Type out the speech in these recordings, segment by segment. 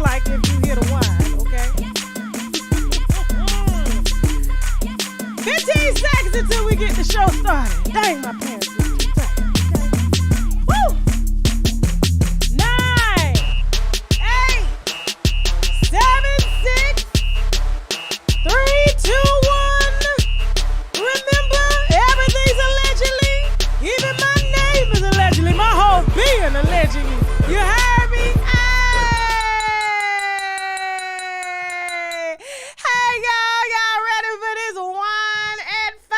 like if you hear the wine, okay? 15 seconds until we get the show started. Dang, my parents is too tight. Okay? Woo! 9, 8, 7, 6, 3, 2, 1. Remember, everything's allegedly. Even my name is allegedly. My whole being allegedly. You heard me? Hey, y'all ready for this wine at 5?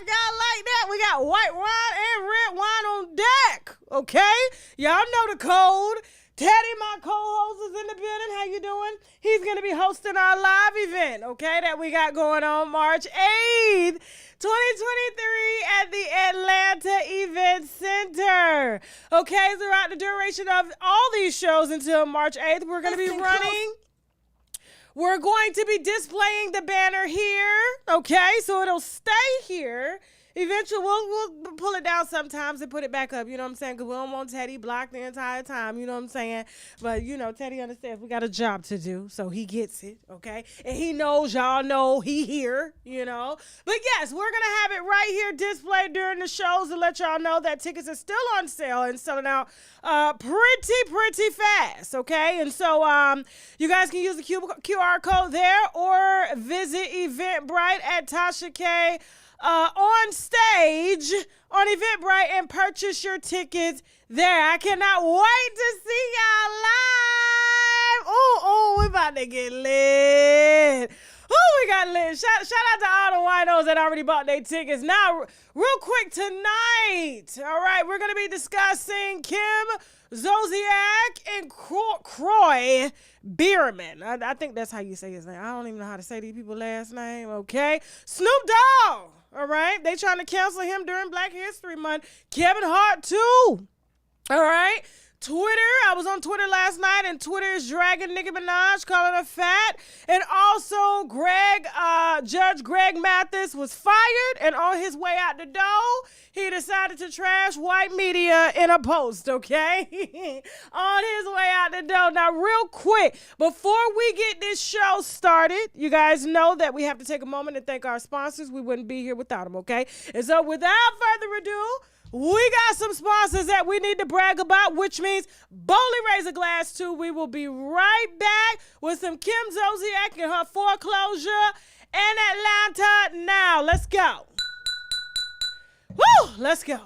Y'all like that? We got white wine and red wine on deck. Okay? Y'all know the code. Teddy, my co-host, is in the building. How you doing? He's going to be hosting our live event, okay, that we got going on March 8th, 2023 at the Atlanta Event Center. Okay, throughout the duration of all these shows until March 8th, we're going to be running. We're going to be displaying the banner here, okay, so it'll stay here. Eventually, we'll pull it down sometimes and put it back up, you know what I'm saying? Because we don't want Teddy blocked the entire time, you know what I'm saying? But, you know, Teddy understands we got a job to do, so he gets it, okay? And he knows y'all know he here, you know? But, yes, we're going to have it right here displayed during the shows to let y'all know that tickets are still on sale and selling out pretty fast, okay? And so you guys can use the QR code there or visit Eventbrite at TashaK. On stage on Eventbrite and purchase your tickets there. I cannot wait to see y'all live. Oh, we about to get lit. Oh, we got lit. Shout out to all the winos that already bought their tickets. Now, real quick tonight, all right, we're going to be discussing Kim Zolciak and Croy Bierman. I think that's how you say his name. I don't even know how to say these people's last name, okay? Snoop Dogg, all right? They trying to cancel him during Black History Month. Kevin Hart, too, all right? Twitter, I was on Twitter last night, and Twitter is dragging Nicki Minaj, calling her fat. And also, Judge Greg Mathis was fired, and on his way out the door, he decided to trash white media in a post, okay? On his way out the door. Now, real quick, before we get this show started, you guys know that we have to take a moment and thank our sponsors. We wouldn't be here without them, okay? And so, without further ado, we got some sponsors that we need to brag about, which means boldly raise a glass to. We will be right back with some Kim Zolciak and her foreclosure in Atlanta. Now, let's go. Woo! Let's go.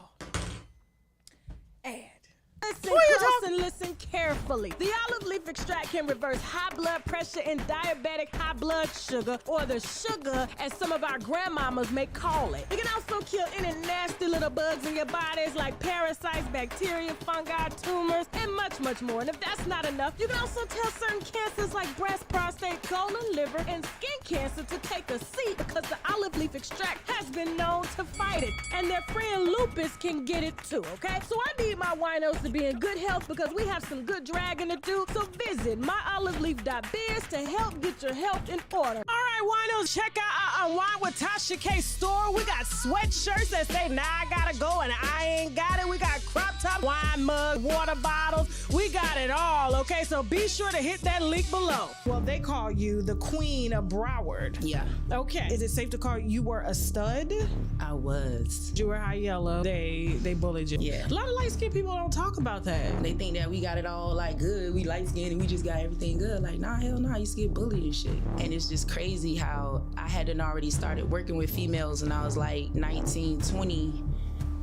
And listen close and listen carefully. The olive leaf extract can reverse high blood pressure and diabetic high blood sugar, or the sugar as some of our grandmamas may call it. It can also kill any nasty little bugs in your bodies like parasites, bacteria, fungi, tumors, and much more. And if that's not enough, you can also tell certain cancers like breast, prostate, colon, liver, and skin cancer to take a seat because the olive leaf extract has been known to fight it. And their friend lupus can get it too, okay? So I need my winos to be in good health because we have some good dragging to do. So visit myoliveleaf.biz to help get your health in order. all right, winos, check out our Unwine with TashaK store. We got sweatshirts that say, now I gotta go and I ain't got it. We got crop top, wine mug, water bottles. We got it all, okay? So be sure to hit that link below. Well, they call you the Queen of Broward. Yeah, Okay. Is it safe to call you were a stud? I was. You were high yellow. They bullied you. Yeah. A lot of light-skinned people don't talk about that. They think that we got it all like good. We light skinned and we just got everything good. Like, nah, hell nah, I used to get bullied and shit. And it's just crazy how I hadn't already started working with females and I was like 19, 20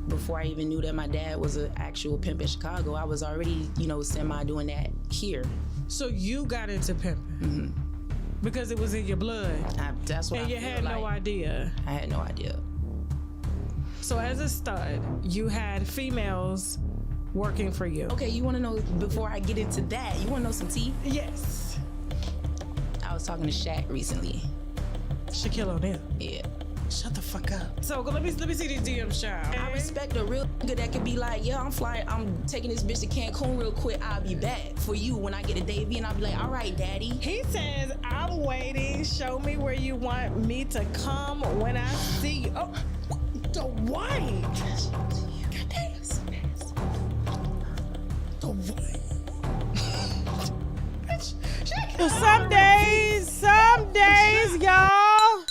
before I even knew that my dad was an actual pimp in Chicago. I was already, semi doing that here. So you got into pimping because it was in your blood. That's what And I you feel had no like. idea. I had no idea. So as a stud, you had females working for you. Okay, you want to know, before I get into that, you want to know some tea? Yes. I was talking to Shaq recently. Shaquille O'Neal. Yeah. Shut the fuck up. So let me see these DMs, child. I respect a real nigga that could be like, yeah, I'm flying, I'm taking this bitch to Cancun real quick, I'll be back for you when I get a Davy, and I'll be like, all right, daddy. He says, I'm waiting. Show me where you want me to come when I see you. Oh, the white. Goddamn. The white. Bitch, Some days, y'all,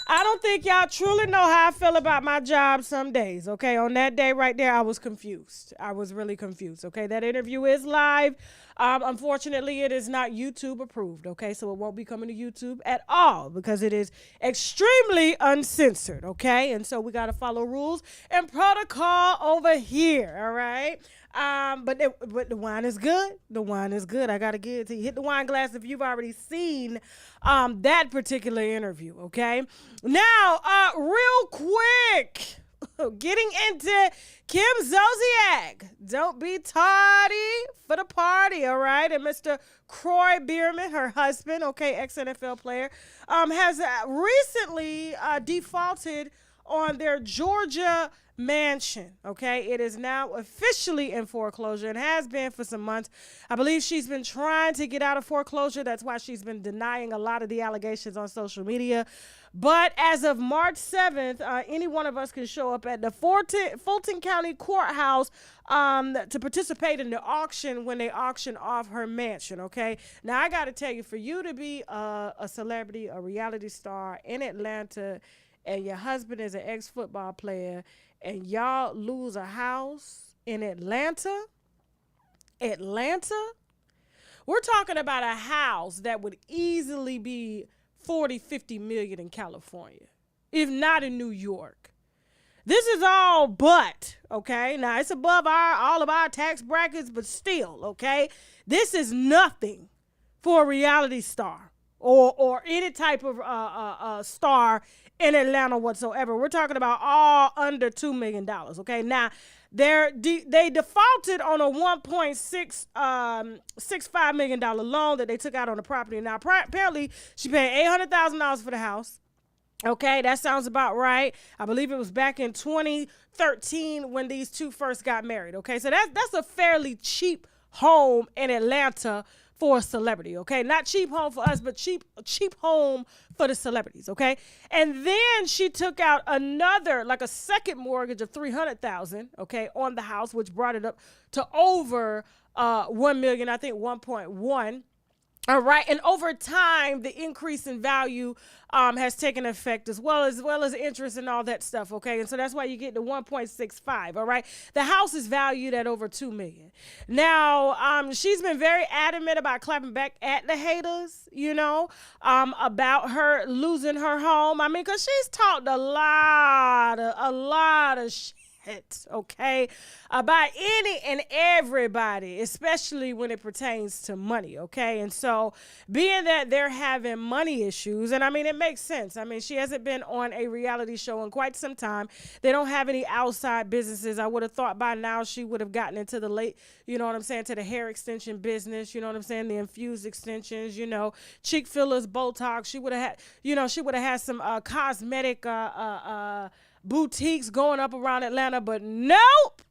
I don't think y'all truly know how I feel about my job some days, okay? On that day right there, I was confused. I was really confused, okay? That interview is live. Unfortunately, it is not YouTube approved, okay? So it won't be coming to YouTube at all because it is extremely uncensored, okay? And so we got to follow rules and protocol over here, all right? But the wine is good. The wine is good. I got to give it to you. Hit the wine glass if you've already seen that particular interview, okay? Now, real quick, getting into Kim Zolciak. Don't be tardy for the party, all right? And Mr. Croy Bierman, her husband, okay, ex-NFL player, has recently defaulted on their Georgia mansion, okay? It is now officially in foreclosure and has been for some months. I believe she's been trying to get out of foreclosure. That's why she's been denying a lot of the allegations on social media. But as of March 7th, any one of us can show up at the Fulton County Courthouse to participate in the auction when they auction off her mansion, okay? Now, I got to tell you, for you to be a celebrity, a reality star in Atlanta, and your husband is an ex-football player, and y'all lose a house in Atlanta, we're talking about a house that would easily be 40, 50 million in California, if not in New York. This is all but, okay? Now, it's above all of our tax brackets, but still, okay? This is nothing for a reality star or any type of star in Atlanta whatsoever. We're talking about all under $2 million, okay? Now, they defaulted on a $1.65 million loan that they took out on the property. Now, apparently, she paid $800,000 for the house. Okay, that sounds about right. I believe it was back in 2013 when these two first got married. Okay, so that's a fairly cheap home in Atlanta for a celebrity, okay? Not cheap home for us, but cheap home for the celebrities, okay? And then she took out another, like a second mortgage of $300,000, okay, on the house, which brought it up to over 1 million, I think 1.1. All right, and over time, the increase in value has taken effect as well as interest and all that stuff, okay? And so that's why you get the 1.65, all right? The house is valued at over $2 million. Now, she's been very adamant about clapping back at the haters, you know, about her losing her home. I mean, because she's talked a lot of shit. Okay, about any and everybody, especially when it pertains to money, okay? And so being that they're having money issues, and I mean, it makes sense. I mean, she hasn't been on a reality show in quite some time. They don't have any outside businesses. I would have thought by now she would have gotten into the to the hair extension business, you know what I'm saying? The infused extensions, you know, cheek fillers, Botox. She would have had some cosmetic boutiques going up around Atlanta, but nope.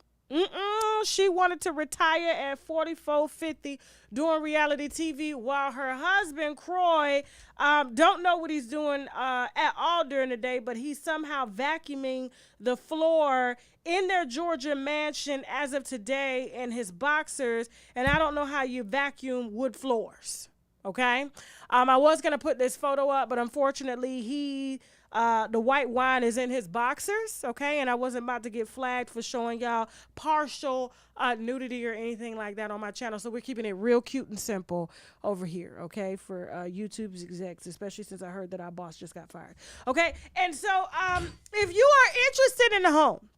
She wanted to retire at 44, 50 doing reality TV while her husband, Croy, don't know what he's doing at all during the day, but he's somehow vacuuming the floor in their Georgia mansion as of today in his boxers, and I don't know how you vacuum wood floors, okay? I was going to put this photo up, but unfortunately the white wine is in his boxers, okay? And I wasn't about to get flagged for showing y'all partial nudity or anything like that on my channel. So we're keeping it real cute and simple over here, okay? For YouTube's execs, especially since I heard that our boss just got fired, okay? And so if you are interested in the home,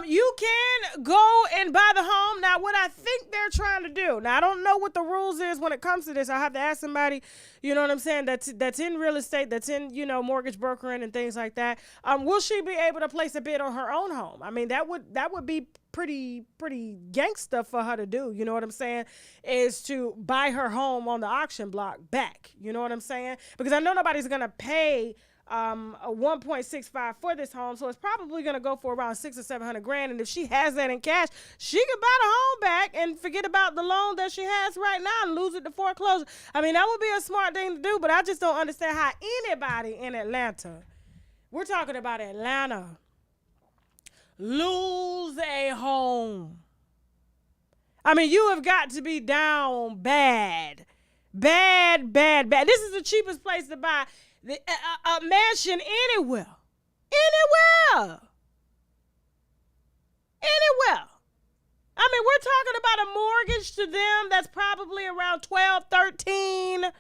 you can go and buy the home. Now, what I think they're trying to do, now I don't know what the rules is when it comes to this. I have to ask somebody, you know what I'm saying, that's in real estate, that's in, you know, mortgage brokering and things like that. Will she be able to place a bid on her own home? I mean, that would be pretty gangsta for her to do, you know what I'm saying, is to buy her home on the auction block back, you know what I'm saying? Because I know nobody's going to pay a 1.65 for this home, so it's probably going to go for around $600,000 or $700,000. And if she has that in cash, she can buy the home back and forget about the loan that she has right now and lose it to foreclosure. I mean, that would be a smart thing to do, but I just don't understand how anybody in Atlanta, we're talking about Atlanta, lose a home. I mean, you have got to be down bad Bad. This is the cheapest place to buy a mansion anywhere. Anywhere. I mean, we're talking about a mortgage to them that's probably around $12, $13,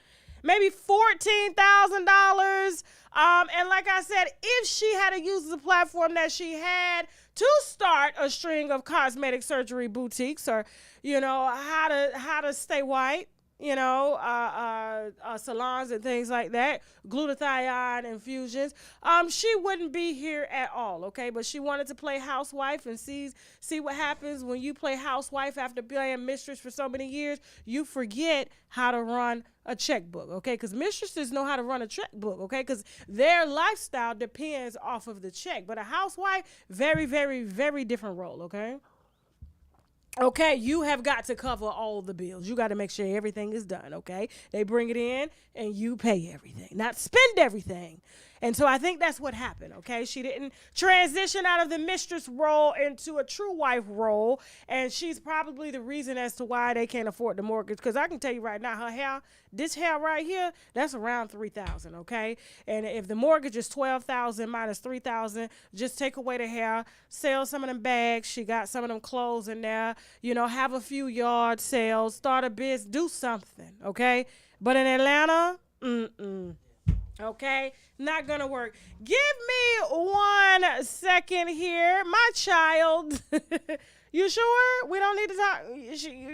maybe $14,000. And like I said, if she had to use the platform that she had to start a string of cosmetic surgery boutiques, or, how to stay white, salons and things like that, glutathione infusions, she wouldn't be here at all, okay? But she wanted to play housewife and see what happens when you play housewife after playing mistress for so many years. You forget how to run a checkbook, okay? Because mistresses know how to run a checkbook, okay? Because their lifestyle depends off of the check. But a housewife, very, very, very different role, okay? Okay, you have got to cover all the bills. You got to make sure everything is done, okay? They bring it in and you pay everything, not spend everything. And so I think that's what happened, okay? She didn't transition out of the mistress role into a true wife role, and she's probably the reason as to why they can't afford the mortgage, because I can tell you right now, her hair, this hair right here, that's around $3,000, okay? And if the mortgage is $12,000 minus $3,000, just take away the hair, sell some of them bags. She got some of them clothes in there, have a few yard sales, start a biz, do something, okay? But in Atlanta, okay, not gonna work. Give me 1 second here, my child. You sure? We don't need to talk.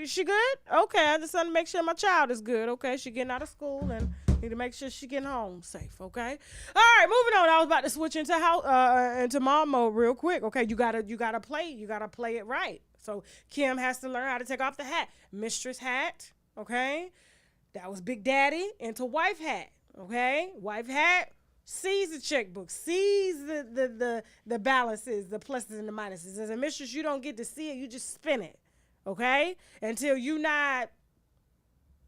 She good? Okay, I just want to make sure my child is good. Okay, she getting out of school and need to make sure she getting home safe. Okay. All right, moving on. I was about to switch into mom mode real quick. Okay, you gotta play it right. So Kim has to learn how to take off the hat. Mistress hat. Okay, that was Big Daddy into wife hat. Okay, wife hat. Sees the checkbook, sees the balances, the pluses and the minuses. As a mistress, you don't get to see it. You just spin it, okay? Until you're not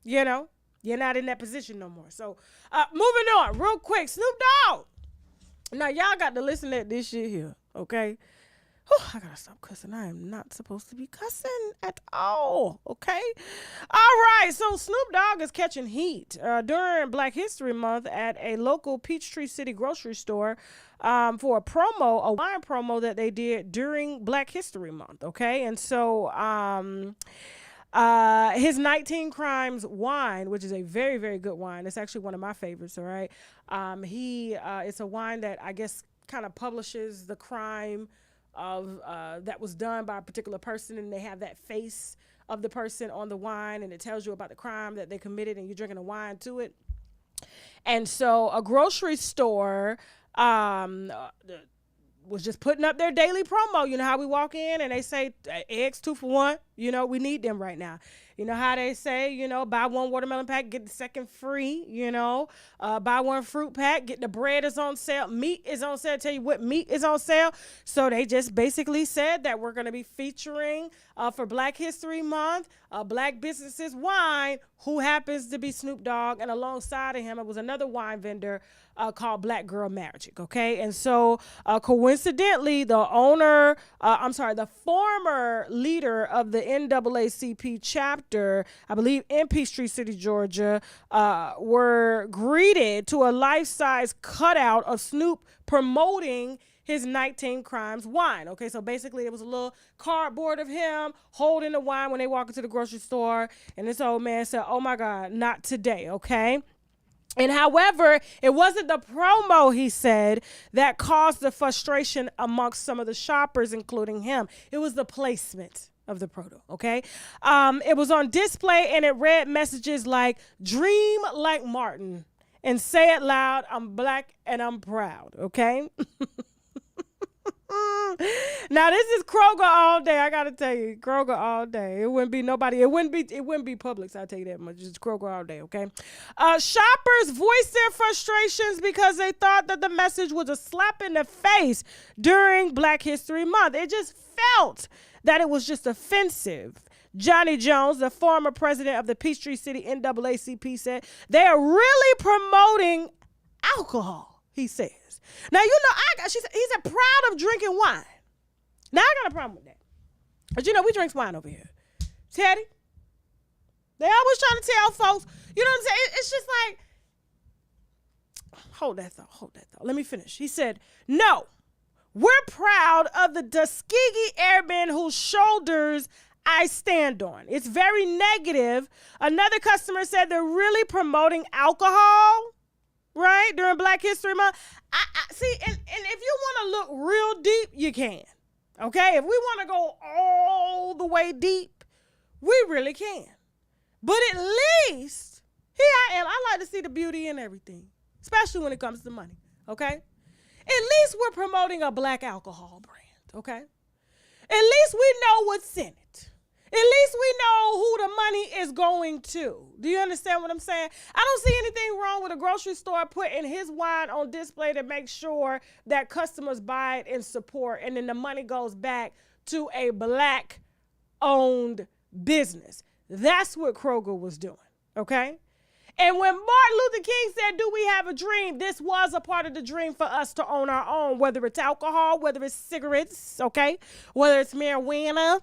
in that position no more. So, moving on real quick. Snoop Dogg. Now, y'all got to listen to this shit here, okay? Whew, I gotta stop cussing. I am not supposed to be cussing at all, okay? All right, so Snoop Dogg is catching heat during Black History Month at a local Peachtree City grocery store for a wine promo that they did during Black History Month, okay? And so his 19 Crimes wine, which is a very, very good wine. It's actually one of my favorites, all right? It's a wine that I guess kind of publishes the crime of that was done by a particular person, and they have that face of the person on the wine, and it tells you about the crime that they committed, and you're drinking the wine to it. And so a grocery store was just putting up their daily promo. You know how we walk in and they say eggs 2 for $1. We need them right now. You know how they say, buy 1 watermelon pack, get the second free, buy 1 fruit pack, get the bread is on sale. Meat is on sale. Tell you what meat is on sale. So they just basically said that we're going to be featuring for Black History Month, Black Businesses Wine, who happens to be Snoop Dogg. And alongside of him, it was another wine vendor called Black Girl Magic. Okay. And so coincidentally, the former leader of the NAACP chapter, I believe in Peachtree City, Georgia, were greeted to a life-size cutout of Snoop promoting his 19 Crimes wine. Okay, so basically it was a little cardboard of him holding the wine when they walk into the grocery store, and this old man said, "Oh my God, not today," okay? And however, it wasn't the promo, he said, that caused the frustration amongst some of the shoppers, including him. It was the placement of the proto, okay? It was on display, and it read messages like, "Dream like Martin and say it loud, I'm black and I'm proud," okay? Now this is Kroger all day. I gotta tell you, Kroger all day. It wouldn't be nobody. It wouldn't be Publix. I'll tell you that much. It's Kroger all day. Okay. Shoppers voiced their frustrations because they thought that the message was a slap in the face during Black History Month. It just felt that it was just offensive. Johnny Jones, the former president of the Peachtree City NAACP, said they are really promoting alcohol. He says. Now, he said proud of drinking wine. Now, I got a problem with that. But we drink wine over here. Teddy, They always trying to tell folks, you know what I'm saying? It's just like, hold that thought. Let me finish. He said, no, we're proud of the Tuskegee Airmen whose shoulders I stand on. It's very negative. Another customer said they're really promoting alcohol, right, during Black History Month. I see, and if you want to look real deep, you can. Okay? If we want to go all the way deep, we really can. But at least, here I am. I like to see the beauty in everything, especially when it comes to money, okay? At least we're promoting a black alcohol brand, okay? At least we know what's in it. At least we know who the money is going to. Do you understand what I'm saying? I don't see anything wrong with a grocery store putting his wine on display to make sure that customers buy it and support, and then the money goes back to a black-owned business. That's what Kroger was doing, okay? And when Martin Luther King said, do we have a dream? This was a part of the dream for us to own our own, whether it's alcohol, whether it's cigarettes, okay? Whether it's marijuana,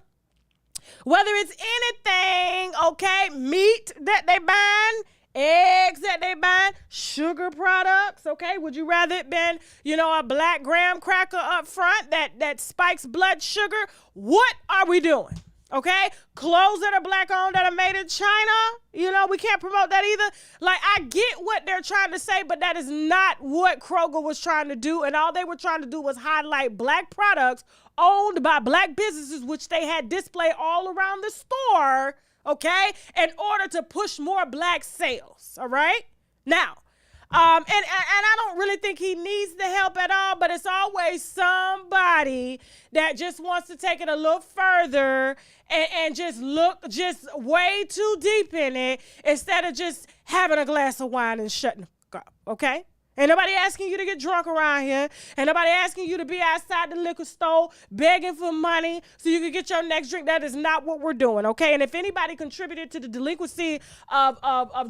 whether it's anything, okay? Meat that they buying, eggs that they buying, sugar products, okay? Would you rather it been, a black graham cracker up front that spikes blood sugar? What are we doing? Okay, clothes that are black owned that are made in China, we can't promote that either. Like, I get what they're trying to say, but that is not what Kroger was trying to do. And all they were trying to do was highlight black products owned by black businesses, which they had displayed all around the store, okay, in order to push more black sales, all right? Now, and I don't really think he needs the help at all, but it's always somebody that just wants to take it a little further and just look just way too deep in it instead of just having a glass of wine and shutting the fuck up, okay? Ain't nobody asking you to get drunk around here. Ain't nobody asking you to be outside the liquor store begging for money so you can get your next drink. That is not what we're doing, okay? And if anybody contributed to the delinquency of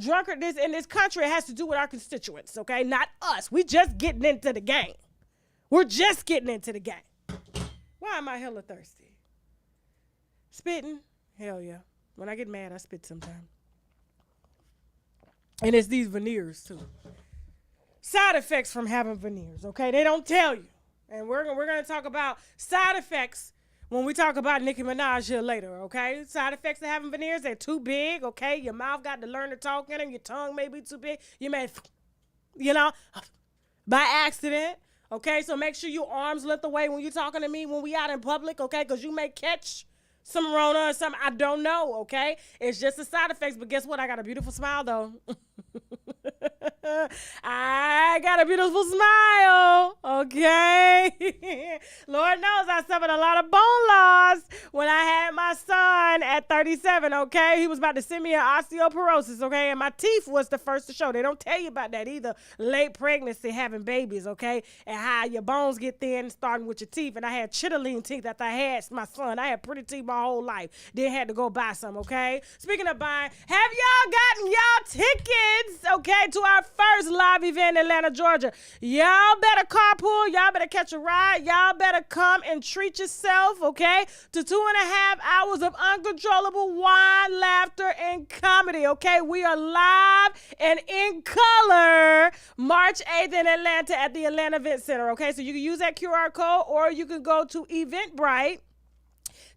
drunkenness in this country, it has to do with our constituents, okay? Not us. We just getting into the game. We're just getting into the game. Why am I hella thirsty? Spitting? Hell yeah. When I get mad, I spit sometimes. And it's these veneers, too. Side effects from having veneers, okay? They don't tell you. And we're going to talk about side effects when we talk about Nicki Minaj here later, okay? Side effects of having veneers, they're too big, okay? Your mouth got to learn to talk in them. Your tongue may be too big. You may, by accident, okay? So make sure your arms lift away when you're talking to me when we out in public, okay? Because you may catch some Rona or something. I don't know, okay? It's just a side effects, but guess what? I got a beautiful smile, though. I got a beautiful smile, okay? Lord knows I suffered a lot of bone loss when I had my son at 37, okay? He was about to send me an osteoporosis, okay? And my teeth was the first to show. They don't tell you about that either. Late pregnancy, having babies, okay? And how your bones get thin starting with your teeth. And I had chitterling teeth after I had my son. I had pretty teeth my whole life. Then had to go buy some, okay? Speaking of buying, have y'all gotten y'all tickets, okay, to our first live event in Atlanta, Georgia? Y'all better carpool. Y'all better catch a ride. Y'all better come and treat yourself, okay, to 2.5 hours of uncontrollable wine, laughter, and comedy, okay? We are live and in color March 8th in Atlanta at the Atlanta Event Center, okay? So you can use that QR code or you can go to Eventbrite,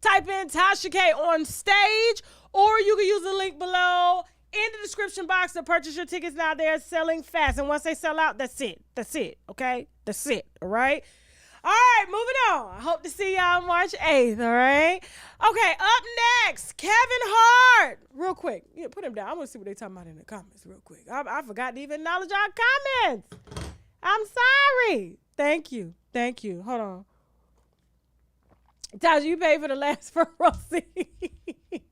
type in TashaK on stage, or you can use the link below in the description box to purchase your tickets. Now they're selling fast, and once they sell out, that's it, okay? That's it, all right? All right, moving on. I hope to see y'all March 8th, all right? Okay, up next, Kevin Hart. Real quick, put him down. I want to see what they're talking about in the comments real quick. I forgot to even acknowledge our comments. I'm sorry. Thank you. Hold on. Tasha, you paid for the last front row seat. A&E,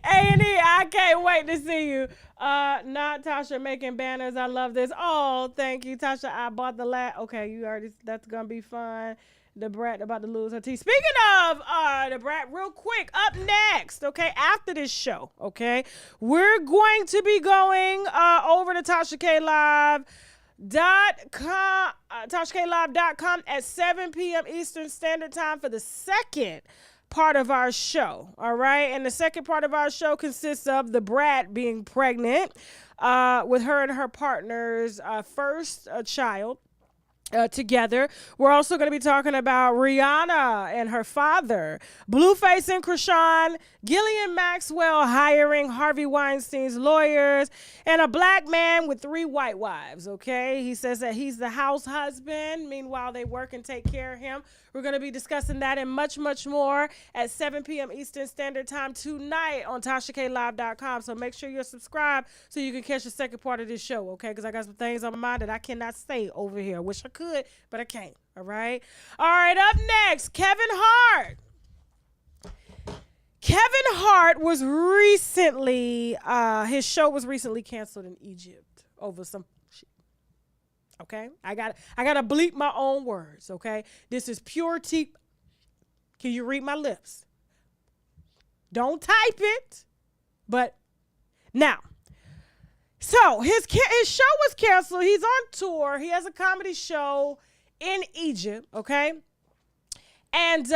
I can't wait to see you. Not Tasha making banners. I love this. Oh, thank you, Tasha. I bought the last. Okay, that's going to be fun. The brat about to lose her teeth. Speaking of the brat, real quick, up next, okay, after this show, okay, we're going to be going over to TashaK TashaKLive.com at 7 p.m. Eastern Standard Time for the second part of our show, all right? And the second part of our show consists of the brat being pregnant with her and her partner's first child. Together. We're also going to be talking about Rihanna and her father, Blueface and Krishan, Ghislaine Maxwell hiring Harvey Weinstein's lawyers, and a black man with 3 white wives, okay? He says that he's the house husband. Meanwhile, they work and take care of him. We're going to be discussing that and much, much more at 7 p.m. Eastern Standard Time tonight on TashaKLive.com. So make sure you're subscribed so you can catch the second part of this show, okay? Because I got some things on my mind that I cannot say over here. Wish I could, but I can't, all right? All right, up next, Kevin Hart. Kevin Hart was recently, his show was recently canceled in Egypt over some shit. Okay, I gotta bleep my own words. Okay, this is pure tea. Can you read my lips? Don't type it. But now, so his show was canceled. He's on tour. He has a comedy show in Egypt. Okay, and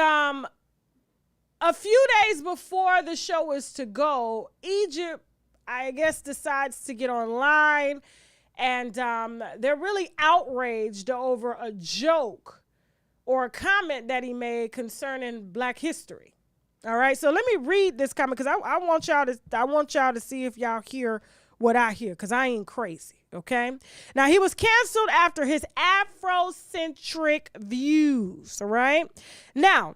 a few days before the show was to go, Egypt, I guess, decides to get online. And they're really outraged over a joke or a comment that he made concerning Black history. All right, so let me read this comment because I want y'all to see if y'all hear what I hear, because I ain't crazy. Okay, now he was canceled after his Afrocentric views. All right, now.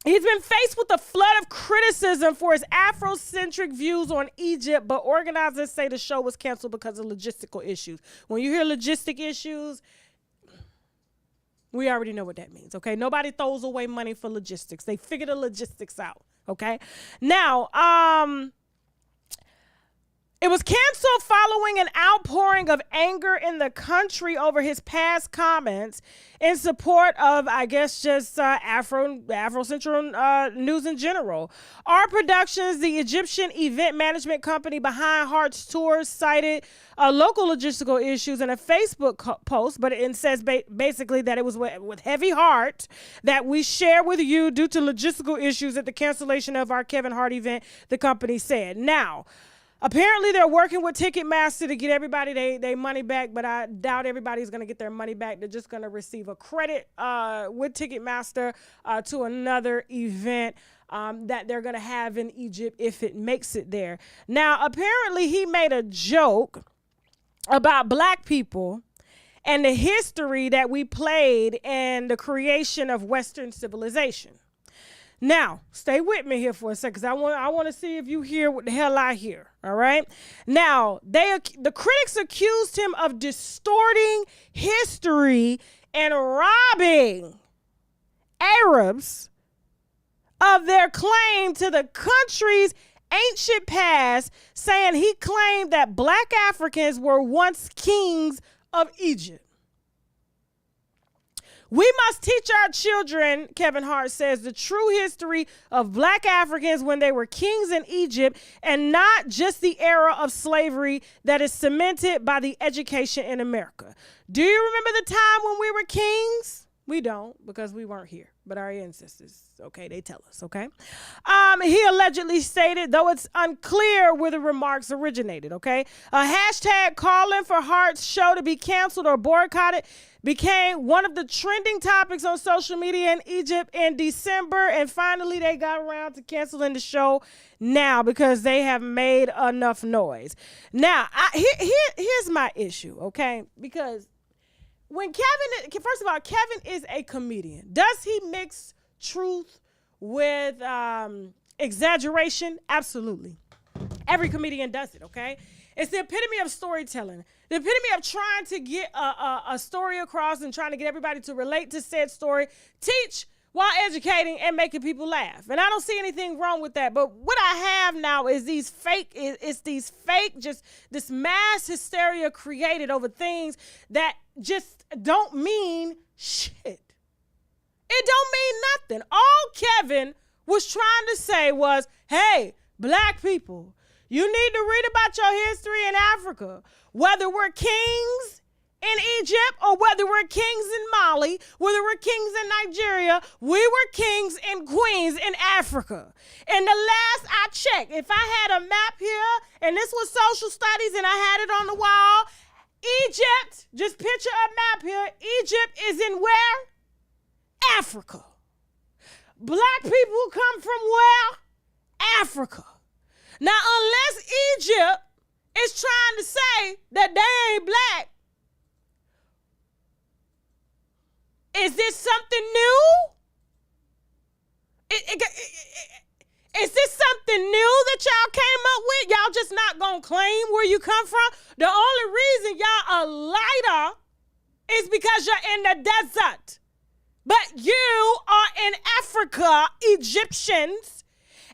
He's been faced with a flood of criticism for his Afrocentric views on Egypt, but organizers say the show was canceled because of logistical issues. When you hear logistic issues, we already know what that means, okay? Nobody throws away money for logistics. They figure the logistics out, okay? Now, it was canceled following an outpouring of anger in the country over his past comments in support of, I guess, just Afrocentric news in general. Our Productions, the Egyptian event management company behind Hart's tours, cited local logistical issues in a Facebook post, but it says basically that it was with heavy heart that we share with you due to logistical issues at the cancellation of our Kevin Hart event, the company said. Now, apparently, they're working with Ticketmaster to get everybody their money back, but I doubt everybody's going to get their money back. They're just going to receive a credit with Ticketmaster to another event that they're going to have in Egypt if it makes it there. Now, apparently, he made a joke about Black people and the history that we played in the creation of Western civilization. Now, stay with me here for a second, because I want to see if you hear what the hell I hear, all right? Now, the critics accused him of distorting history and robbing Arabs of their claim to the country's ancient past, saying he claimed that Black Africans were once kings of Egypt. We must teach our children, Kevin Hart says, the true history of Black Africans when they were kings in Egypt, and not just the era of slavery that is cemented by the education in America. Do you remember the time when we were kings? We don't, because we weren't here, but our ancestors, okay, they tell us, okay? He allegedly stated, though it's unclear where the remarks originated, okay? A hashtag calling for Hart's show to be canceled or boycotted became one of the trending topics on social media in Egypt in December, and finally they got around to canceling the show now because they have made enough noise. Now, here's my issue, okay? Because when first of all, Kevin is a comedian. Does he mix truth with exaggeration? Absolutely. Every comedian does it, okay? It's the epitome of storytelling. The epitome of trying to get a story across and trying to get everybody to relate to said story. Teach while educating and making people laugh. And I don't see anything wrong with that. But what I have now is these fake, just this mass hysteria created over things that just don't mean shit. It don't mean nothing. All Kevin was trying to say was, hey, Black people, you need to read about your history in Africa. Whether we're kings in Egypt or whether we're kings in Mali, whether we're kings in Nigeria, we were kings and queens in Africa. And the last I checked, if I had a map here, and this was social studies and I had it on the wall, Egypt, just picture a map here, Egypt is in where? Africa. Black people come from where? Africa. Now, unless Egypt is trying to say that they ain't black, is this something new? Is this something new that y'all came up with? Y'all just not gonna claim where you come from? The only reason y'all are lighter is because you're in the desert. But you are in Africa, Egyptians.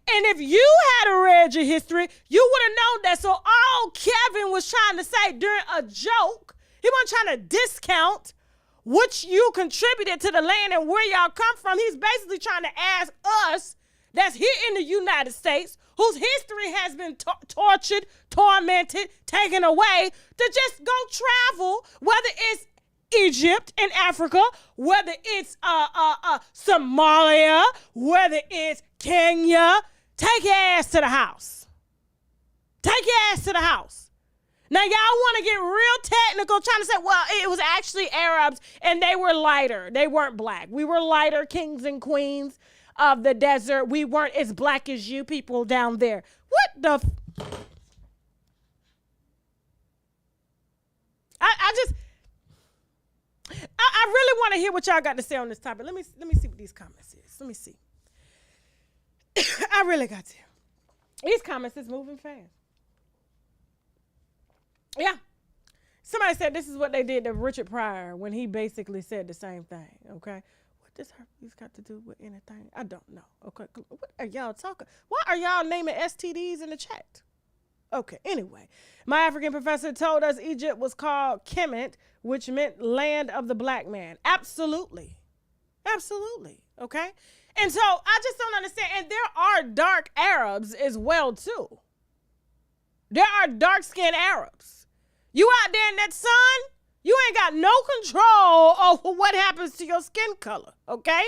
And if you had read your history, you would have known that. So all Kevin was trying to say during a joke, he wasn't trying to discount what you contributed to the land and where y'all come from. He's basically trying to ask us that's here in the United States, whose history has been tortured, tormented, taken away, to just go travel, whether it's Egypt in Africa, whether it's Somalia, whether it's Kenya. Take your ass to the house. Take your ass to the house. Now, y'all want to get real technical, trying to say, well, it was actually Arabs, and they were lighter. They weren't black. We were lighter kings and queens of the desert. We weren't as black as you people down there. What the? I really want to hear what y'all got to say on this topic. Let me see what these comments is. Let me see. I really got to. These comments is moving fast. Yeah. Somebody said this is what they did to Richard Pryor when he basically said the same thing, okay? What does herpes got to do with anything? I don't know, okay? What are y'all talking? Why are y'all naming STDs in the chat? Okay, anyway. My African professor told us Egypt was called Kemet, which meant land of the black man. Absolutely. Absolutely, okay? And so I just don't understand. And there are dark Arabs as well, too. There are dark-skinned Arabs. You out there in that sun, you ain't got no control over what happens to your skin color, okay?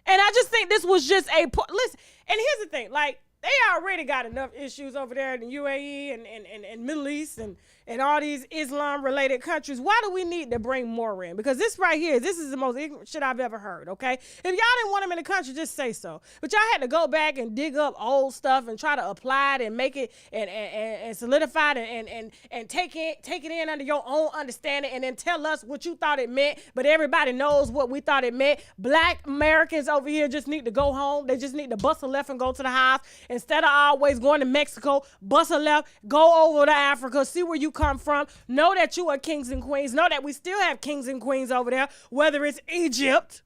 And I just think this was just listen, and here's the thing, like, they already got enough issues over there in the UAE and Middle East and all these Islam-related countries. Why do we need to bring more in? Because this right here, this is the most ignorant shit I've ever heard, okay? If y'all didn't want them in the country, just say so. But y'all had to go back and dig up old stuff and try to apply it and make it and solidify it and take it in under your own understanding and then tell us what you thought it meant, but everybody knows what we thought it meant. Black Americans over here just need to go home. They just need to bust a left and go to the house. Instead of always going to Mexico, bust a left, go over to Africa, see where you come from. Know that you are kings and queens. Know that we still have kings and queens over there, whether it's Egypt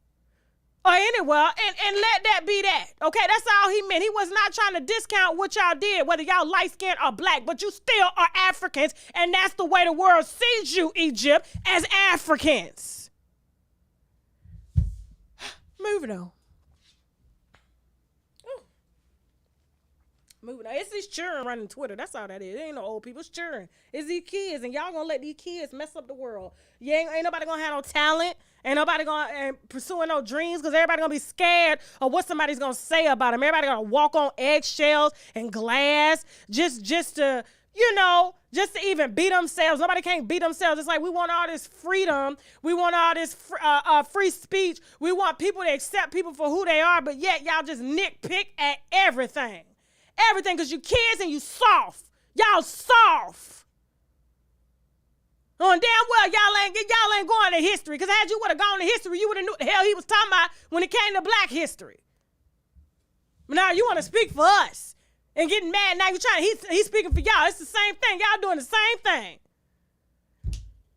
or anywhere, and let that be that. Okay, that's all he meant. He was not trying to discount what y'all did, whether y'all light-skinned or black, but you still are Africans, and that's the way the world sees you, Egypt, as Africans. Moving on. Moving on. It's these children running Twitter. That's all that is. It ain't no old people. It's children. It's these kids, and y'all gonna let these kids mess up the world. Ain't nobody gonna have no talent. Ain't nobody gonna pursuing no dreams because everybody gonna be scared of what somebody's gonna say about them. Everybody gonna walk on eggshells and glass just to, just to even beat themselves. Nobody can't beat themselves. It's like we want all this freedom. We want all this free speech. We want people to accept people for who they are, but yet y'all just nitpick at everything. Everything, because you kids and you soft. Y'all soft. Oh, and damn well y'all ain't going to history. Because had you would have gone to history, you would have knew what the hell he was talking about when it came to black history. But now you want to speak for us and getting mad. Now he's speaking for y'all. It's the same thing. Y'all doing the same thing.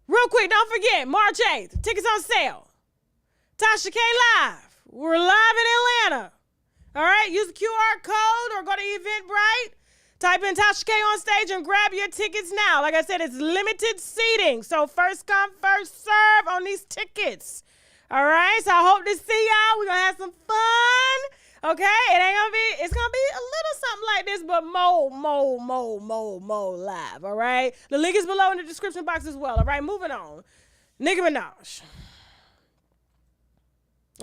Real quick, don't forget, March 8th, tickets on sale. TashaK Live. We're live in Atlanta. All right, use the QR code or go to Eventbrite. Type in TashaK on stage and grab your tickets now. Like I said, it's limited seating. So first come, first serve on these tickets. All right, so I hope to see y'all. We're going to have some fun. Okay, it's going to be a little something like this, but more live. All right, the link is below in the description box as well. All right, moving on. Nicki Minaj.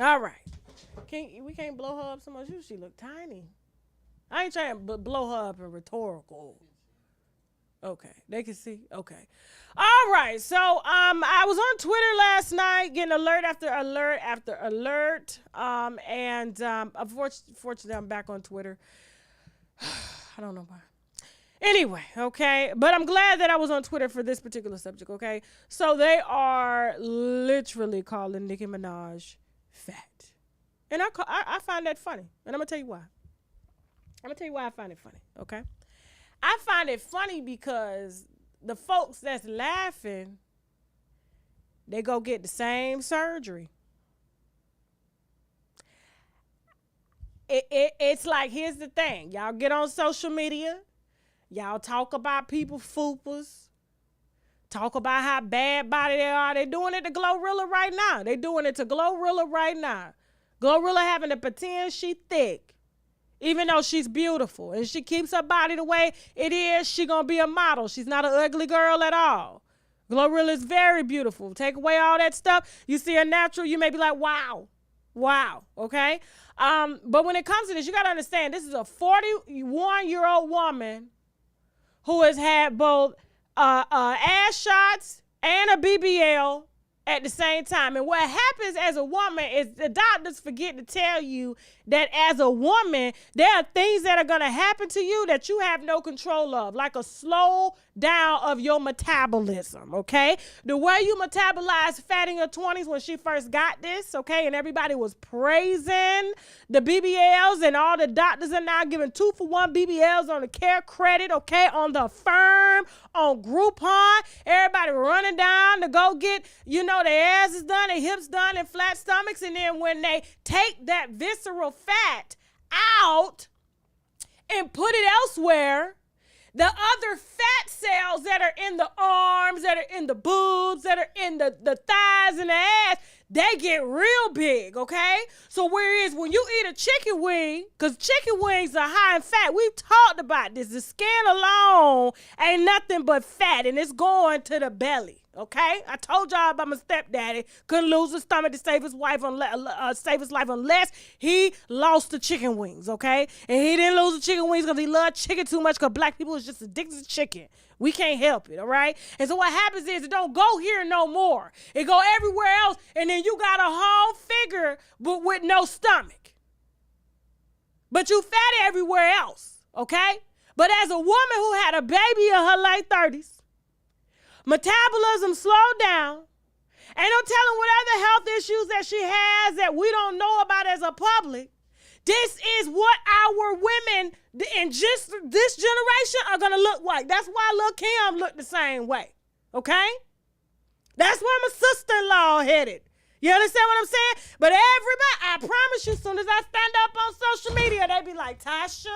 All right. We can't blow her up so much. She look tiny. I ain't trying to blow her up in rhetorical. Okay, they can see. Okay, all right. So I was on Twitter last night, getting alert after alert after alert. Unfortunately, I'm back on Twitter. I don't know why. Anyway, okay, but I'm glad that I was on Twitter for this particular subject. Okay, so they are literally calling Nicki Minaj fat, and I find that funny, and I'm gonna tell you why. I'm gonna tell you why I find it funny. Okay. I find it funny because the folks that's laughing, they go get the same surgery. It's like, here's the thing. Y'all get on social media. Y'all talk about people fupas. Talk about how bad body they are. They doing it to Glorilla right now. They doing it to Glorilla right now. Glorilla having to pretend she thick. Even though she's beautiful and she keeps her body the way it is, she gonna be a model. She's not an ugly girl at all. Glorilla is very beautiful. Take away all that stuff, you see her natural, you may be like, wow, okay? But when it comes to this, you gotta understand, this is a 41-year-old woman who has had both ass shots and a BBL at the same time. And what happens as a woman is the doctors forget to tell you that as a woman, there are things that are going to happen to you that you have no control of, like a slow down of your metabolism, okay? The way you metabolize fat in your 20s when she first got this, okay, and everybody was praising the BBLs, and all the doctors are now giving 2-for-1 BBLs on the care credit, okay, on the firm, on Groupon. Everybody running down to go get, their asses done, their hips done, and flat stomachs, and then when they take that visceral fat out and put it elsewhere, the other fat cells that are in the arms, that are in the boobs, that are in the thighs and the ass, they get real big, okay? So whereas when you eat a chicken wing, because chicken wings are high in fat, we've talked about this. The skin alone ain't nothing but fat, and it's going to the belly. Okay, I told y'all about my stepdaddy couldn't lose his stomach to save his life unless he lost the chicken wings. Okay, and he didn't lose the chicken wings because he loved chicken too much. Because black people is just addicted to chicken. We can't help it. All right, and so what happens is it don't go here no more. It go everywhere else, and then you got a whole figure but with no stomach. But you fatty everywhere else. Okay, but as a woman who had a baby in her late 30s. Metabolism slowed down. Ain't no telling what other health issues that she has that we don't know about as a public. This is what our women in just this generation are going to look like. That's why Lil' Kim looked the same way. Okay? That's why my sister-in-law headed. You understand what I'm saying? But everybody, I promise you, as soon as I stand up on social media, they be like, Tasha,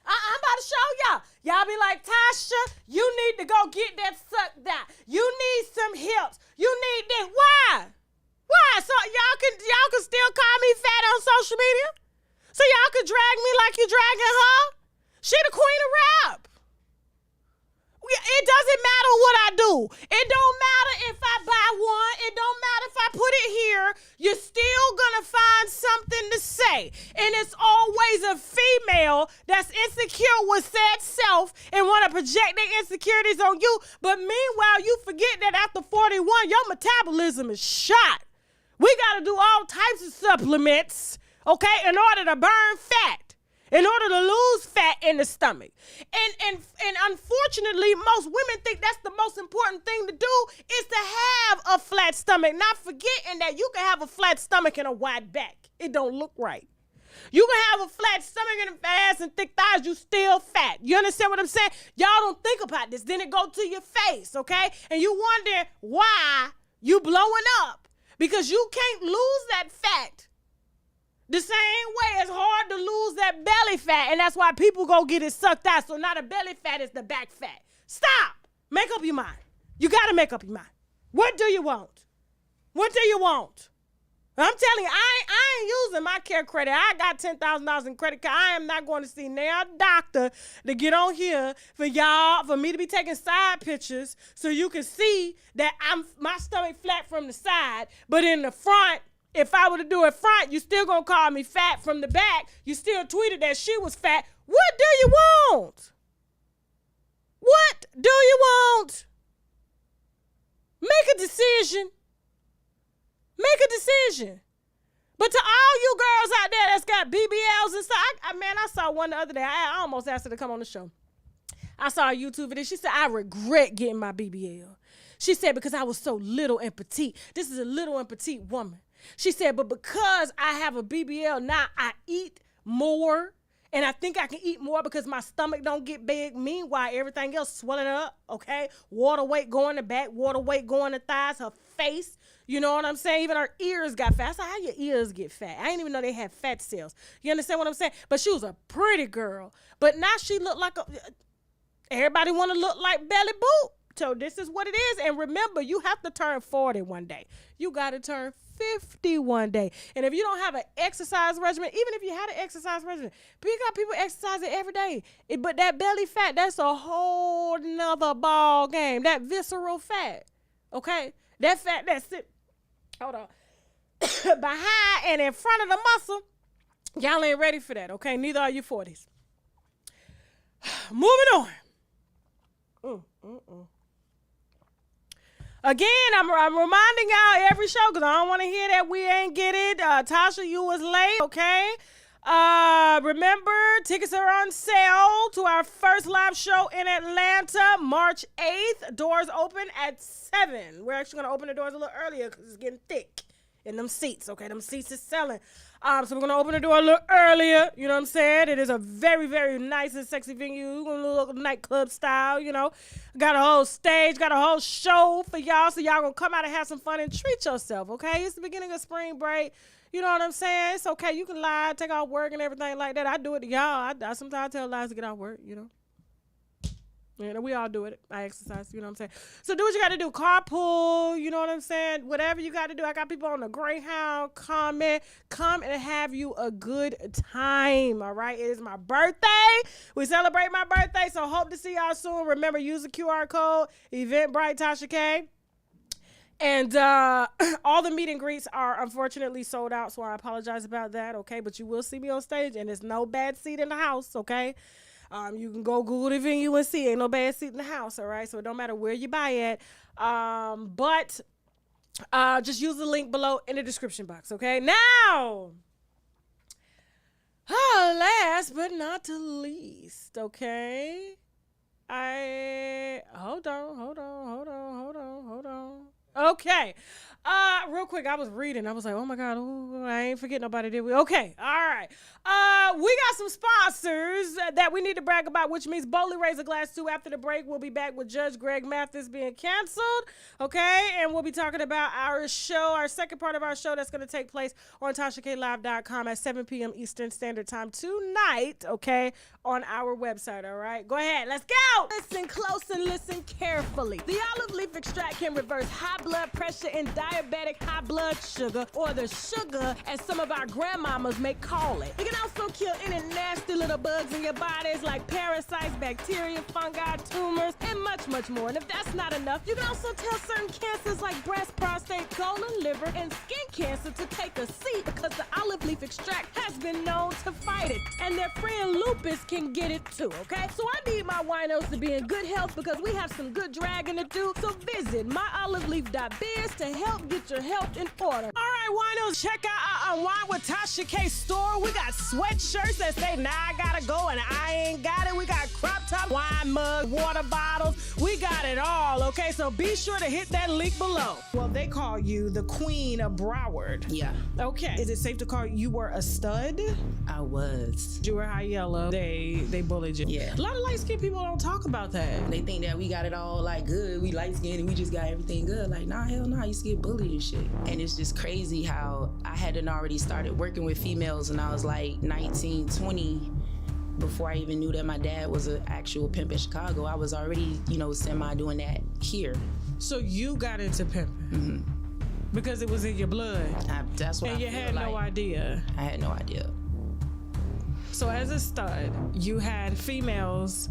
I'm about to show y'all. Y'all be like, Tasha, you need to go get that sucked out. You need some hips. You need this. Why? So y'all can still call me fat on social media? So y'all can drag me like you dragging her? She the queen of rap. It doesn't matter what I do. It don't matter if I buy one. It don't matter if I put it here. You're still going to find something to say. And it's always a female that's insecure with said self and want to project their insecurities on you. But meanwhile, you forget that after 41, your metabolism is shot. We got to do all types of supplements, okay, in order to burn fat. In order to lose fat in the stomach. And unfortunately, most women think that's the most important thing to do is to have a flat stomach, not forgetting that you can have a flat stomach and a wide back. It don't look right. You can have a flat stomach and a fat ass and thick thighs, you still fat. You understand what I'm saying? Y'all don't think about this. Then it go to your face, okay? And you wonder why you blowing up. Because you can't lose that fat. The same way it's hard to lose that belly fat, and that's why people go get it sucked out. So now the belly fat is the back fat. Stop. Make up your mind. You got to make up your mind. What do you want? What do you want? I'm telling you, I ain't using my care credit. I got $10,000 in credit card. I am not going to see now doctor to get on here for me to be taking side pictures so you can see that my stomach flat from the side, but in the front, if I were to do it front, you still gonna call me fat from the back. You still tweeted that she was fat. What do you want? What do you want? Make a decision. Make a decision. But to all you girls out there that's got BBLs and stuff, I saw one the other day. I almost asked her to come on the show. I saw a YouTube video. She said, I regret getting my BBL. She said, because I was so little and petite. This is a little and petite woman. She said, but because I have a BBL now, I eat more. And I think I can eat more because my stomach don't get big. Meanwhile, everything else swelling up, okay? Water weight going to back, water weight going to thighs, her face. You know what I'm saying? Even her ears got fat. I said, how your ears get fat? I didn't even know they had fat cells. You understand what I'm saying? But she was a pretty girl. But now she looked like everybody want to look like Belly Boop. So this is what it is. And remember, you have to turn 40 one day. You got to turn 50 one day. And if you don't have an exercise regimen, even if you had an exercise regimen, you got people exercising every day. But that belly fat, that's a whole nother ball game. That visceral fat, okay? That fat that's it. Hold on. Behind and in front of the muscle, y'all ain't ready for that, okay? Neither are you 40s. Moving on. Again, I'm reminding y'all every show because I don't want to hear that we ain't get it. Tasha, you was late, okay? Remember, tickets are on sale to our first live show in Atlanta, March 8th. Doors open at 7. We're actually going to open the doors a little earlier because it's getting thick in them seats, okay? Them seats is selling. So we're going to open the door a little earlier, you know what I'm saying? It is a very, very nice and sexy venue. We're going to look nightclub style, you know. Got a whole stage, got a whole show for y'all, so y'all going to come out and have some fun and treat yourself, okay? It's the beginning of spring break. You know what I'm saying? It's okay. You can lie, take off work and everything like that. I do it to y'all. I sometimes tell lies to get off work, you know. You know, we all do it. I exercise, you know what I'm saying? So do what you got to do. Carpool, you know what I'm saying? Whatever you got to do. I got people on the Greyhound comment. Come and have you a good time, all right? It is my birthday. We celebrate my birthday, so hope to see y'all soon. Remember, use the QR code, Eventbrite TashaK. And all the meet and greets are unfortunately sold out, so I apologize about that, okay? But you will see me on stage, and there's no bad seat in the house, okay? You can go Google the venue and see. Ain't no bad seat in the house, all right? So it don't matter where you buy it. But just use the link below in the description box, okay? Now, last but not least, okay? Hold on. Okay. Real quick, I was reading. I was like, oh my God, ooh, I ain't forget nobody, did we? Okay. All right. We got some sponsors that we need to brag about, which means Boldly Raise a Glass 2 after the break. We'll be back with Judge Greg Mathis being canceled. Okay. And we'll be talking about our show, our second part of our show that's going to take place on TashaKLive.com at 7 p.m. Eastern Standard Time tonight. Okay. On our website. All right. Go ahead. Let's go. Listen close and listen carefully. The olive leaf extract can reverse high blood pressure and diabetic high blood sugar, or the sugar as some of our grandmamas may call it. It can also kill any nasty little bugs in your bodies like parasites, bacteria, fungi, tumors, and much, much more. And if that's not enough, you can also tell certain cancers like breast, prostate, colon, liver, and skin cancer to take a seat because the olive leaf extract has been known to fight it. And their friend lupus can get it too, okay? So I need my winos to be in good health because we have some good dragging to do. So visit myoliveleaf.biz to help get your health in order. All right, winos, check out our Unwine with TashaK store. We got sweatshirts that say, now I gotta go and I ain't got it. We got crop top, wine mug, water bottles. We got it all, okay? So be sure to hit that link below. Well, they call you the Queen of Broward. Yeah. Okay. Is it safe to call you were a stud? I was. You were high yellow. They bullied you. Yeah. A lot of light-skinned people don't talk about that. They think that we got it all like good. We light-skinned and we just got everything good. Like, nah, hell nah. I used to get bullied and shit. And it's just crazy how I hadn't already started working with females and I was like 19, 20 before I even knew that my dad was an actual pimp in Chicago. I was already, semi doing that here. So you got into pimping. Mm-hmm. Because it was in your blood. That's what And I you feel had no like. idea. I had no idea. So as a stud, you had females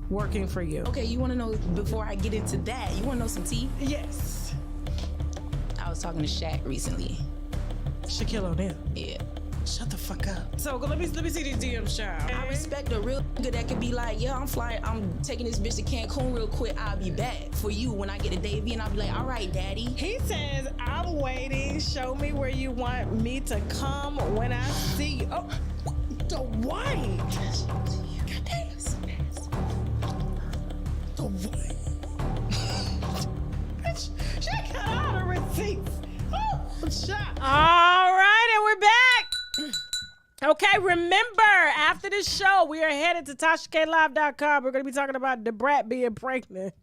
working for you. Okay, you want to know, before I get into that, you want to know some tea? Yes. I was talking to Shaq recently. Shaquille O'Neal. Yeah. Shut the fuck up. So let me see these DMs, child. I respect a real nigga that could be like, yeah, I'm taking this bitch to Cancun real quick. I'll be back for you when I get a Davy, and I'll be like, all right, daddy. He says, I'm waiting. Show me where you want me to come when I see you. Oh, the white. Goddamn. The white. Bitch, she got all the receipts. Oh, shot. All right, and we're back. Okay, remember, after this show, we are headed to TashaKLive.com. We're going to be talking about the brat being pregnant.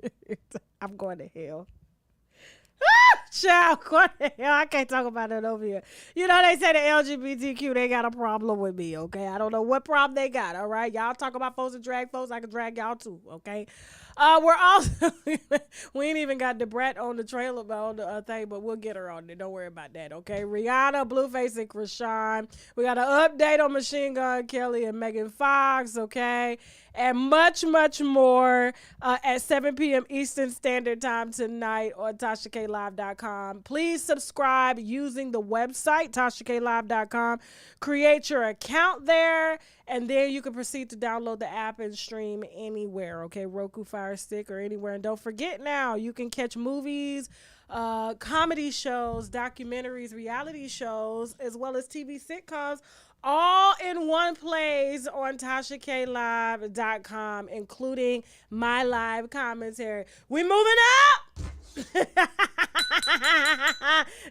I'm going to hell. Child, going to hell. I can't talk about it over here. You know, they say the LGBTQ, they got a problem with me, okay? I don't know what problem they got, all right? Y'all talk about folks and drag folks. I can drag y'all too, okay? We're also, we ain't even got the brat on the trailer, on the thing, but we'll get her on there. Don't worry about that, okay? Rihanna, Blueface, and Krishan. We got an update on Machine Gun Kelly and Megan Fox, okay? And much, much more at 7 p.m. Eastern Standard Time tonight on TashaKLive.com. Please subscribe using the website, TashaKLive.com. Create your account there, and then you can proceed to download the app and stream anywhere, okay? Roku, Fire Stick, or anywhere. And don't forget now, you can catch movies, comedy shows, documentaries, reality shows, as well as TV sitcoms, all in one place on TashaKLive.com, including my live commentary. We moving up!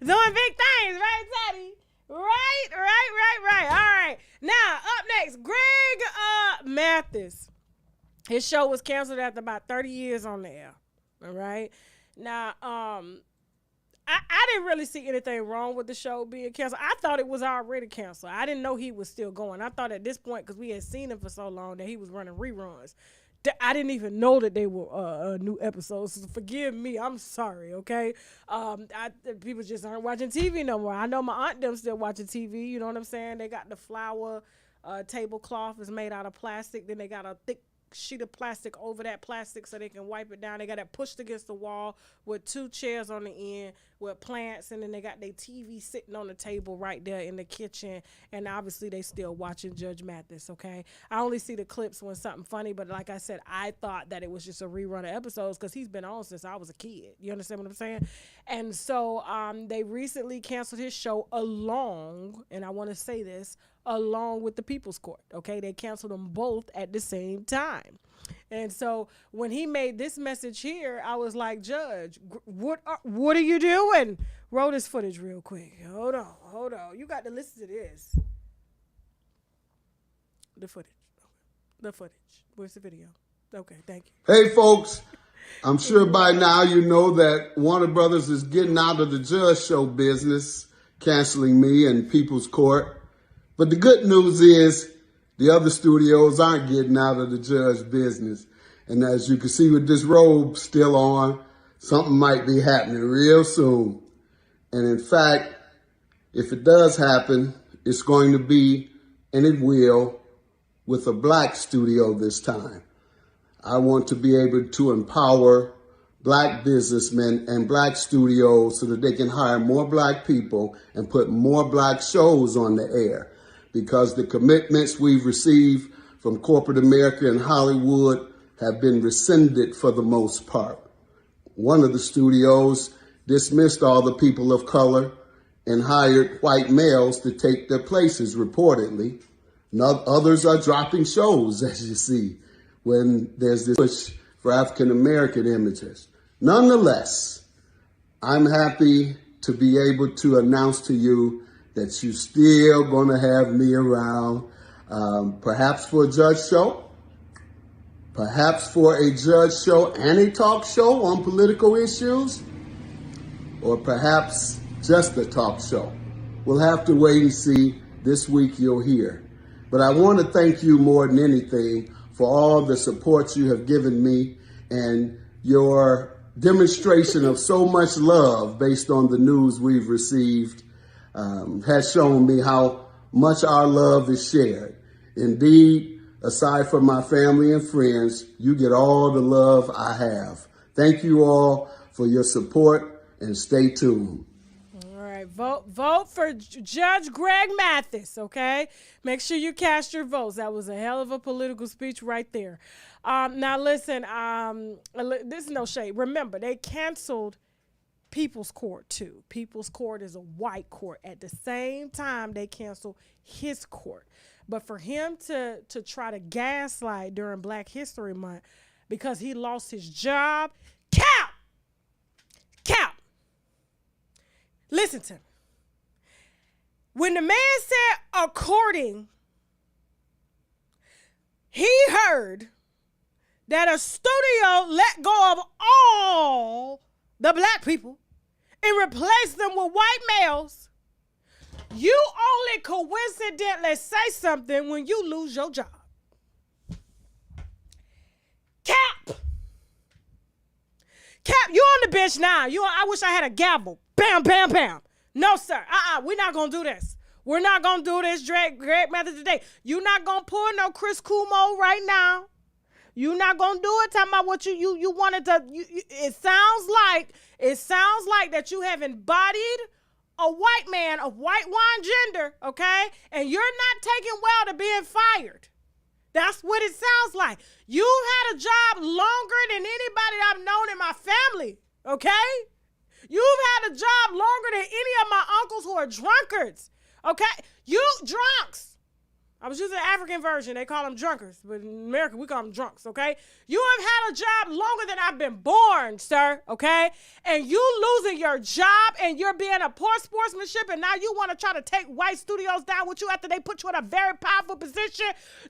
Doing big things, right, Teddy? Right. All right. Now, up next, Greg Mathis. His show was canceled after about 30 years on the air. All right. Now, I didn't really see anything wrong with the show being canceled. I thought it was already canceled. I didn't know he was still going. I thought at this point, because we had seen him for so long, that he was running reruns. I didn't even know that they were new episodes. So forgive me. I'm sorry, okay? People just aren't watching TV no more. I know my aunt them still watching TV. You know what I'm saying? They got the flower tablecloth is made out of plastic. Then they got a thick sheet of plastic over that plastic so they can wipe it down. They got it pushed against the wall with 2 chairs on the end with plants, and then they got their TV sitting on the table right there in the kitchen, and obviously they still watching Judge Mathis, okay? I only see the clips when something funny, but like I said, I thought that it was just a rerun of episodes because he's been on since I was a kid. You understand what I'm saying? And so they recently canceled his show along, and I want to say this, along with the People's Court, okay? They canceled them both at the same time. And so when he made this message here, I was like, Judge, what are you doing? Roll this footage real quick. Hold on. You got to listen to this. The footage. Where's the video? Okay, thank you. Hey, folks. I'm sure by now you know that Warner Brothers is getting out of the Judge Show business, canceling me and People's Court. But the good news is the other studios aren't getting out of the Judge business. And as you can see with this robe still on, something might be happening real soon. And in fact, if it does happen, it's going to be, and it will, with a black studio this time. I want to be able to empower black businessmen and black studios so that they can hire more black people and put more black shows on the air. Because the commitments we've received from corporate America and Hollywood have been rescinded for the most part. One of the studios dismissed all the people of color and hired white males to take their places, reportedly. Others are dropping shows, as you see, when there's this push for African American images. Nonetheless, I'm happy to be able to announce to you that you're still going to have me around, perhaps for a judge show, perhaps for a judge show and a talk show on political issues, or perhaps just a talk show. We'll have to wait and see. This week you'll hear. But I want to thank you more than anything for all the support you have given me and your demonstration of so much love based on the news we've received has shown me how much our love is shared. Indeed, aside from my family and friends, you get all the love I have. Thank you all for your support and stay tuned. All right, vote for Judge Greg Mathis, okay? Make sure you cast your votes. That was a hell of a political speech right there. Now listen, this is no shade. Remember, they canceled People's Court too. People's Court is a white court. At the same time, they canceled his court. But for him to try to gaslight during Black History Month because he lost his job, Cap. Listen to me. When the man said according, he heard that a studio let go of all the Black people and replaced them with white males. You only coincidentally say something when you lose your job. Cap, you on the bench now. I wish I had a gavel. Bam, bam, bam. No, sir. We're not going to do this. We're not going to do this, Greg Mathis, today. You're not going to pull no Chris Cuomo right now. You're not going to do it. Talking about what you wanted to. It sounds like that you have embodied a white man of white wine gender, okay? And you're not taking well to being fired. That's what it sounds like. You've had a job longer than anybody I've known in my family, okay? You've had a job longer than any of my uncles who are drunkards, okay? You drunks. I was using the African version. They call them drunkards. But in America, we call them drunks, okay? You have had a job longer than I've been born, sir, okay? And you losing your job and you're being a poor sportsmanship and now you want to try to take white studios down with you after they put you in a very powerful position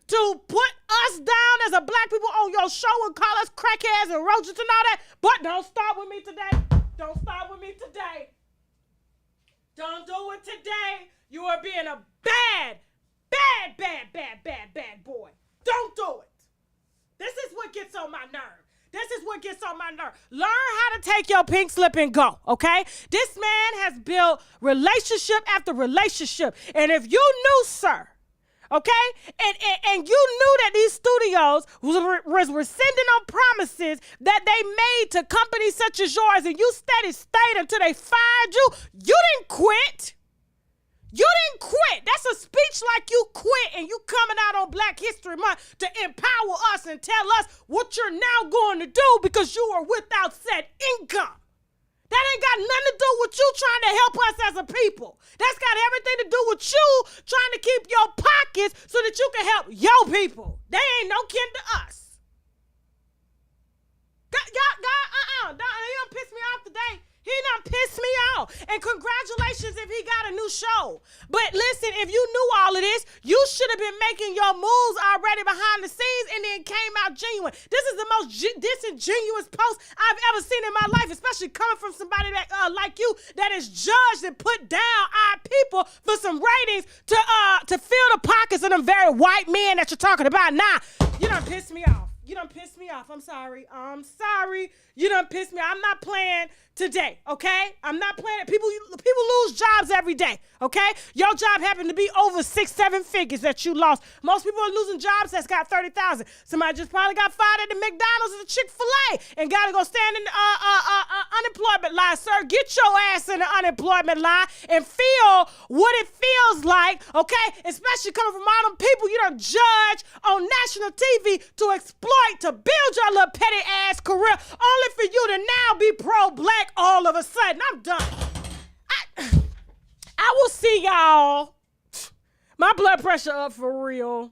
to put us down as a Black people on your show and call us crackheads and roaches and all that. But don't start with me today. Don't start with me today. Don't do it today. You are being a bad boy. Don't do it. This is what gets on my nerve. Learn how to take your pink slip and go, okay? This man has built relationship after relationship. And if you knew, sir, okay, and you knew that these studios was rescinding on promises that they made to companies such as yours, and you stayed until they fired you, you didn't quit. You didn't quit. That's a speech like you quit and you coming out on Black History Month to empower us and tell us what you're now going to do because you are without said income. That ain't got nothing to do with you trying to help us as a people. That's got everything to do with you trying to keep your pockets so that you can help your people. They ain't no kin to us. Y'all, he done pissed me off today. He done pissed me off. And congratulations if he got a new show. But listen, if you knew all of this, you should have been making your moves already behind the scenes and then came out genuine. This is the most disingenuous post I've ever seen in my life, especially coming from somebody that like you that is judged and put down our people for some ratings to fill the pockets of them very white men that you're talking about. Nah, you done pissed me off. I'm sorry. You done pissed me off. I'm not playing today, okay? I'm not playing it. People lose jobs every day, okay? Your job happened to be over 6-7 figures that you lost. Most people are losing jobs that's got 30,000. Somebody just probably got fired at the McDonald's or the Chick-fil-A and got to go stand in the unemployment line. Sir, get your ass in the unemployment line and feel what it feels like, okay? Especially coming from all them people you done judge on national TV to exploit, to build your little petty ass career, only for you to now be pro-Black all of a sudden. I'm done. I will see y'all. My blood pressure up for real.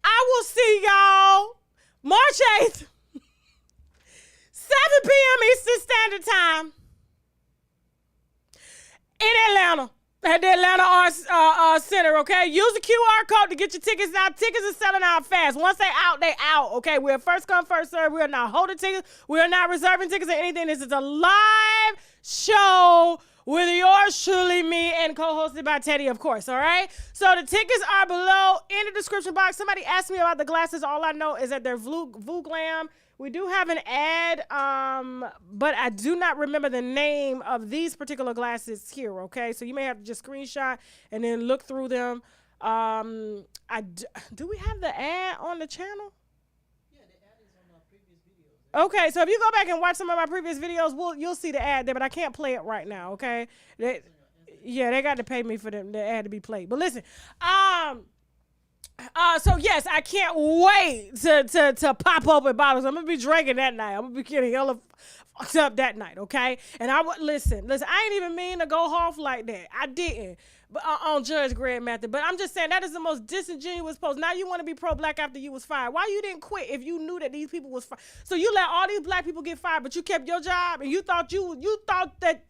I will see y'all March 8th, 7 p.m. Eastern Standard Time in Atlanta. At the Atlanta Arts Center, okay? Use the QR code to get your tickets out. Tickets are selling out fast. Once they out, okay? We're first come, first serve. We are not holding tickets. We are not reserving tickets or anything. This is a live show with yours truly, me, and co-hosted by Teddy, of course, all right? So the tickets are below in the description box. Somebody asked me about the glasses. All I know is that they're Vue Glam We do have an ad, but I do not remember the name of these particular glasses here, okay? So you may have to just screenshot and then look through them. Do we have the ad on the channel? Yeah, the ad is on our previous videos. Okay, so if you go back and watch some of my previous videos, you'll see the ad there, but I can't play it right now, okay? They got to pay me for the ad to be played. But listen, so yes, I can't wait to pop open bottles. I'm gonna be drinking that night. I'm gonna be getting hella fucked up that night, okay? And I would listen. I ain't even mean to go off like that. I didn't, but on Judge Greg Mathis. But I'm just saying that is the most disingenuous post. Now you want to be pro-black after you was fired. Why you didn't quit if you knew that these people was fired? So you let all these black people get fired, but you kept your job, and you thought that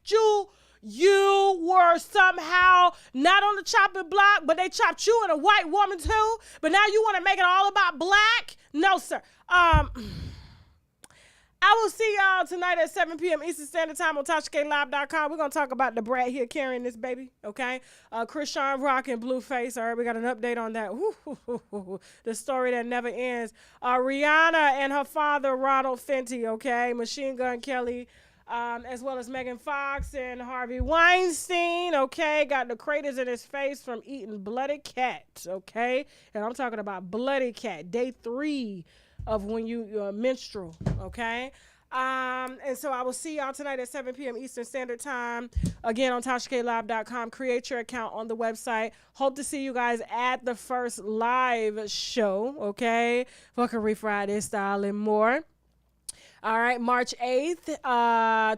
you were somehow not on the chopping block, but they chopped you and a white woman too. But now you want to make it all about black? No, sir. I will see y'all tonight at 7 p.m. Eastern Standard Time on TashaKLive.com. We're going to talk about the brat here carrying this baby, okay? Krishan Rock and Blueface. All right, we got an update on that. The story that never ends. Rihanna and her father, Ronald Fenty, okay? Machine Gun Kelly, as well as Megan Fox and Harvey Weinstein, okay? Got the craters in his face from eating bloody cat, okay? And I'm talking about bloody cat, day 3 of when you menstrual, okay? And so I will see y'all tonight at 7 p.m. Eastern Standard Time. Again, on TashaKLive.com. Create your account on the website. Hope to see you guys at the first live show, okay? Fuckery Friday style and more. All right, March 8th,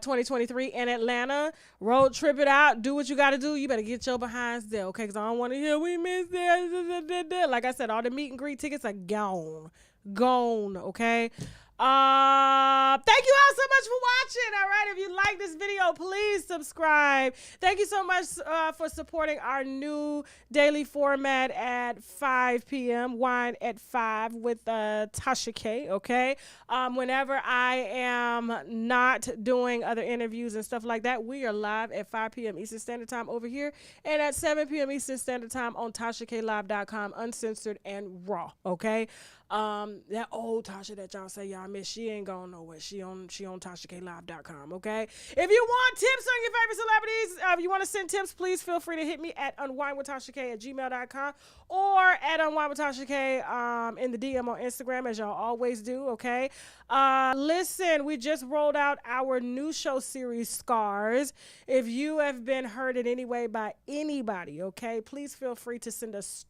2023 in Atlanta. Road trip it out. Do what you got to do. You better get your behinds there, okay? Because I don't want to hear we missed it. Like I said, all the meet and greet tickets are gone. Gone, okay? Thank you all so much for watching. All right, if you like this video, please subscribe. Thank you so much for supporting our new daily format at 5 p.m. Wine at 5 with TashaK, okay? Whenever I am not doing other interviews and stuff like that, we are live at 5 p.m. Eastern Standard Time over here and at 7 p.m. Eastern Standard Time on TashaKLive.com, uncensored and raw, okay? That old Tasha that y'all say y'all miss, she ain't going nowhere. She on TashaKLive.com, okay? If you want tips on your favorite celebrities, if you want to send tips, please feel free to hit me at unwinewithtashak@gmail.com or at unwinewithtashak in the DM on Instagram, as y'all always do, okay? Listen, we just rolled out our new show series, Scars. If you have been hurt in any way by anybody, okay, please feel free to send us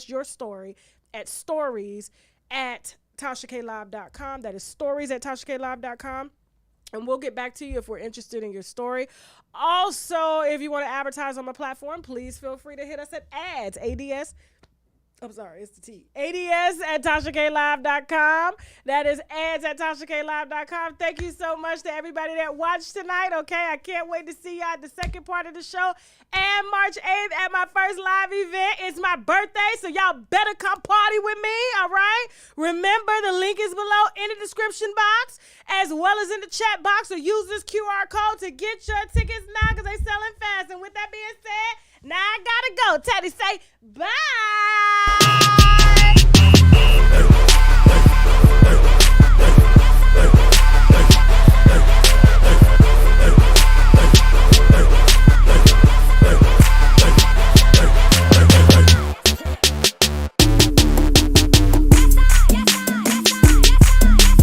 your story at stories@TashaKLive.com. That is stories@TashaKLive.com. And we'll get back to you if we're interested in your story. Also, if you want to advertise on my platform, please feel free to hit us at ads, ADS. I'm sorry, it's the T. ADS@TashaKLive.com. That is ads@TashaKLive.com. Thank you so much to everybody that watched tonight, okay? I can't wait to see y'all at the second part of the show. And March 8th at my first live event. It's my birthday, so y'all better come party with me, all right? Remember, the link is below in the description box, as well as in the chat box, or use this QR code to get your tickets now, because they selling fast. And with that being said, now I gotta go. Teddy say bye.